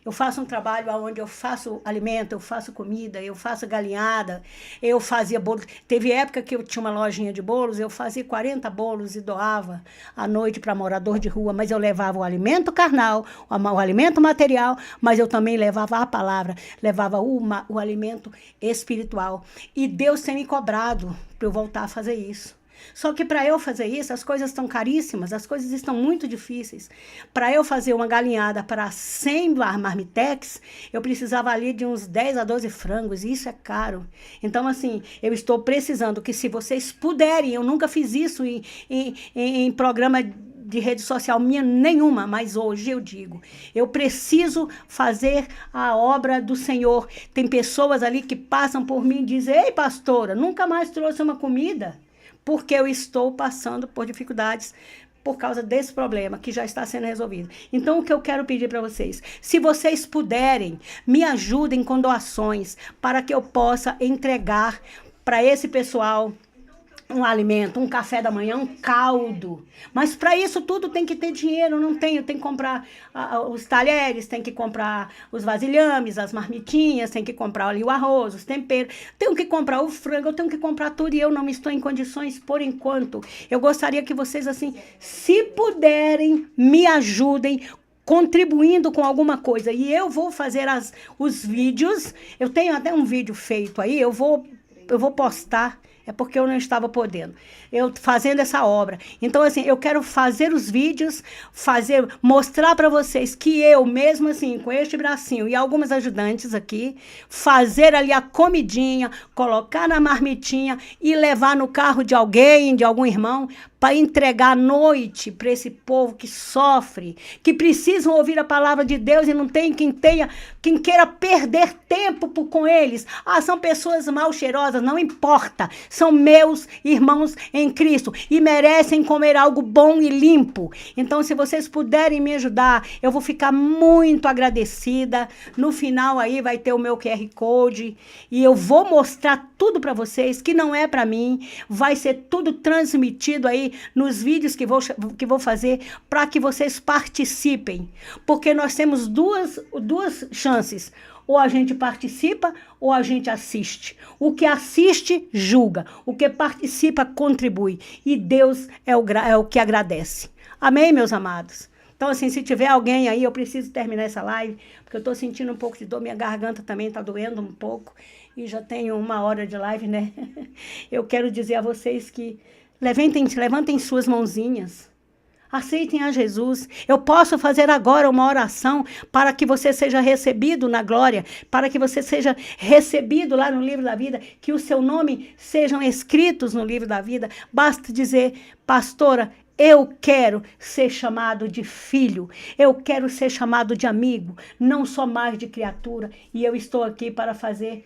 Eu faço um trabalho onde eu faço alimento, eu faço comida, eu faço galinhada, eu fazia bolos. Teve época que eu tinha uma lojinha de bolos, eu fazia 40 bolos e doava à noite para morador de rua, mas eu levava o alimento carnal, o alimento material, mas eu também levava a palavra, levava o alimento espiritual. E Deus tem me cobrado para eu voltar a fazer isso. Só que para eu fazer isso, as coisas estão caríssimas, as coisas estão muito difíceis. Para eu fazer uma galinhada para 100 marmitex, eu precisava ali de uns 10 a 12 frangos, e isso é caro. Então, assim, eu estou precisando que, se vocês puderem, eu nunca fiz isso em programa de rede social minha nenhuma, mas hoje eu digo, eu preciso fazer a obra do Senhor. Tem pessoas ali que passam por mim e dizem: ei, pastora, nunca mais trouxe uma comida. Porque eu estou passando por dificuldades por causa desse problema que já está sendo resolvido. Então, o que eu quero pedir para vocês, se vocês puderem, me ajudem com doações para que eu possa entregar para esse pessoal um alimento, um café da manhã, um caldo. Mas para isso tudo tem que ter dinheiro, não tenho. Tem que comprar os talheres, tem que comprar os vasilhames, as marmitinhas, tem que comprar ali o arroz, os temperos, tenho que comprar o frango, eu tenho que comprar tudo e eu não estou em condições por enquanto. Eu gostaria que vocês, assim, se puderem, me ajudem contribuindo com alguma coisa. E eu vou fazer os vídeos, eu tenho até um vídeo feito aí, eu vou postar. É porque eu não estava podendo. Eu fazendo essa obra. Então, assim, eu quero fazer os vídeos, mostrar para vocês que eu, mesmo assim, com este bracinho e algumas ajudantes aqui, fazer ali a comidinha, colocar na marmitinha e levar no carro de alguém, de algum irmão, para entregar à noite para esse povo que sofre, que precisam ouvir a palavra de Deus e não tem quem queira perder tempo com eles. Ah, são pessoas mal cheirosas, não importa. São meus irmãos em Cristo e merecem comer algo bom e limpo. Então, se vocês puderem me ajudar, eu vou ficar muito agradecida. No final aí vai ter o meu QR Code e eu vou mostrar tudo para vocês, que não é para mim. Vai ser tudo transmitido aí nos vídeos que vou fazer para que vocês participem. Porque nós temos duas chances. Ou a gente participa, ou a gente assiste. O que assiste, julga. O que participa, contribui. E Deus é o que agradece. Amém, meus amados? Então, assim, se tiver alguém aí, eu preciso terminar essa live, porque eu estou sentindo um pouco de dor, minha garganta também está doendo um pouco, e já tenho 1 hora de live, né? Eu quero dizer a vocês que levantem suas mãozinhas, aceitem a Jesus. Eu posso fazer agora uma oração para que você seja recebido na glória, para que você seja recebido lá no livro da vida, que o seu nome sejam escritos no livro da vida. Basta dizer, pastora, eu quero ser chamado de filho, eu quero ser chamado de amigo, não só mais de criatura, e eu estou aqui para fazer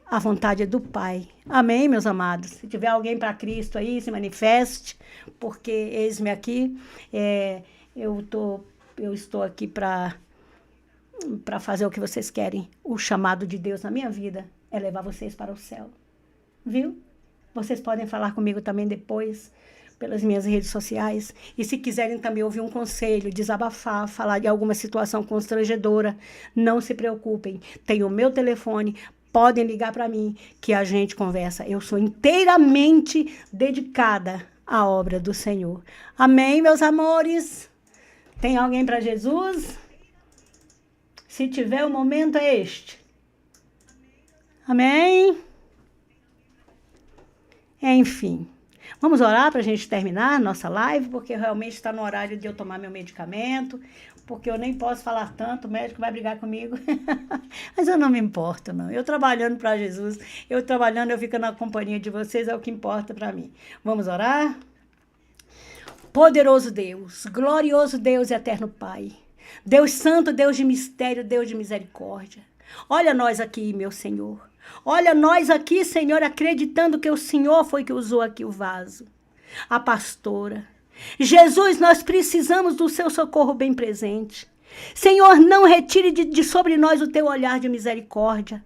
a vontade do Pai. Amém, meus amados? Se tiver alguém para Cristo aí, se manifeste, porque eis-me aqui, eu estou aqui para fazer o que vocês querem. O chamado de Deus na minha vida é levar vocês para o céu, viu? Vocês podem falar comigo também depois, pelas minhas redes sociais, e se quiserem também ouvir um conselho, desabafar, falar de alguma situação constrangedora, não se preocupem, tem o meu telefone, podem ligar para mim, que a gente conversa. Eu sou inteiramente dedicada à obra do Senhor. Amém, meus amores? Tem alguém para Jesus? Se tiver, o momento é este. Amém? Enfim. Vamos orar para a gente terminar a nossa live, porque realmente está no horário de eu tomar meu medicamento, porque eu nem posso falar tanto, o médico vai brigar comigo. Mas eu não me importo, não. Eu trabalhando para Jesus, eu fico na companhia de vocês, é o que importa para mim. Vamos orar? Poderoso Deus, glorioso Deus e eterno Pai, Deus santo, Deus de mistério, Deus de misericórdia. Olha nós aqui, meu Senhor. Olha nós aqui, Senhor, acreditando que o Senhor foi que usou aqui o vaso. A pastora. Jesus, nós precisamos do seu socorro bem presente. Senhor, não retire de sobre nós o teu olhar de misericórdia.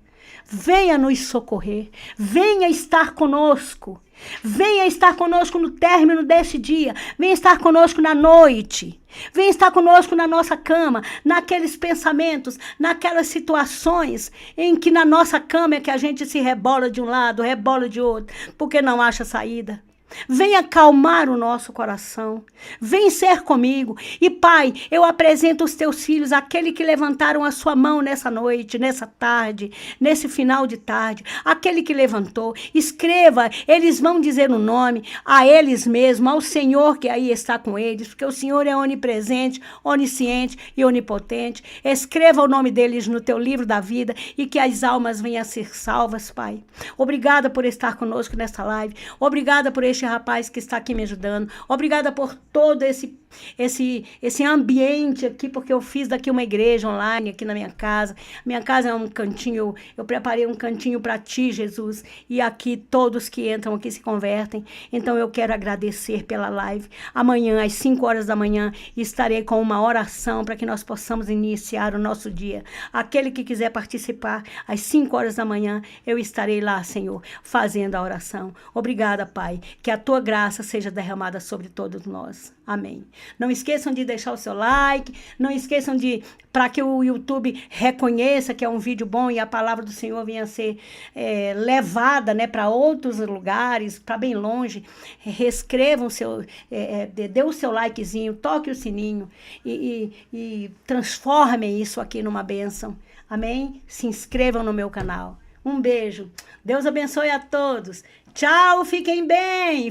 Venha nos socorrer. Venha estar conosco. Venha estar conosco no término deste dia. Venha estar conosco na noite. Venha estar conosco na nossa cama, naqueles pensamentos, naquelas situações em que na nossa cama é que a gente se rebola de um lado, rebola de outro, porque não acha saída. Venha acalmar o nosso coração. Vem ser comigo. E Pai, eu apresento os teus filhos, aquele que levantaram a sua mão nessa noite, nessa tarde, nesse final de tarde, aquele que levantou. Escreva, eles vão dizer o nome a eles mesmos, ao Senhor que aí está com eles, porque o Senhor é onipresente, onisciente e onipotente. Escreva o nome deles no teu livro da vida e que as almas venham a ser salvas, Pai. Obrigada por estar conosco nesta live. Obrigada por este rapaz que está aqui me ajudando. Obrigada por todo esse ambiente aqui, porque eu fiz daqui uma igreja online aqui na minha casa. Minha casa é um cantinho, eu preparei um cantinho para ti, Jesus, e aqui todos que entram aqui se convertem. Então eu quero agradecer pela live. Amanhã, às 5 horas da manhã, estarei com uma oração para que nós possamos iniciar o nosso dia. Aquele que quiser participar, às 5 horas da manhã, eu estarei lá, Senhor, fazendo a oração. Obrigada, Pai, que a tua graça seja derramada sobre todos nós. Amém. Não esqueçam de deixar o seu like, não esqueçam para que o YouTube reconheça que é um vídeo bom e a palavra do Senhor venha a ser levada, né, para outros lugares, para bem longe. Reescrevam dê o seu likezinho, toque o sininho e transformem isso aqui numa bênção. Amém? Se inscrevam no meu canal. Um beijo. Deus abençoe a todos. Tchau, fiquem bem.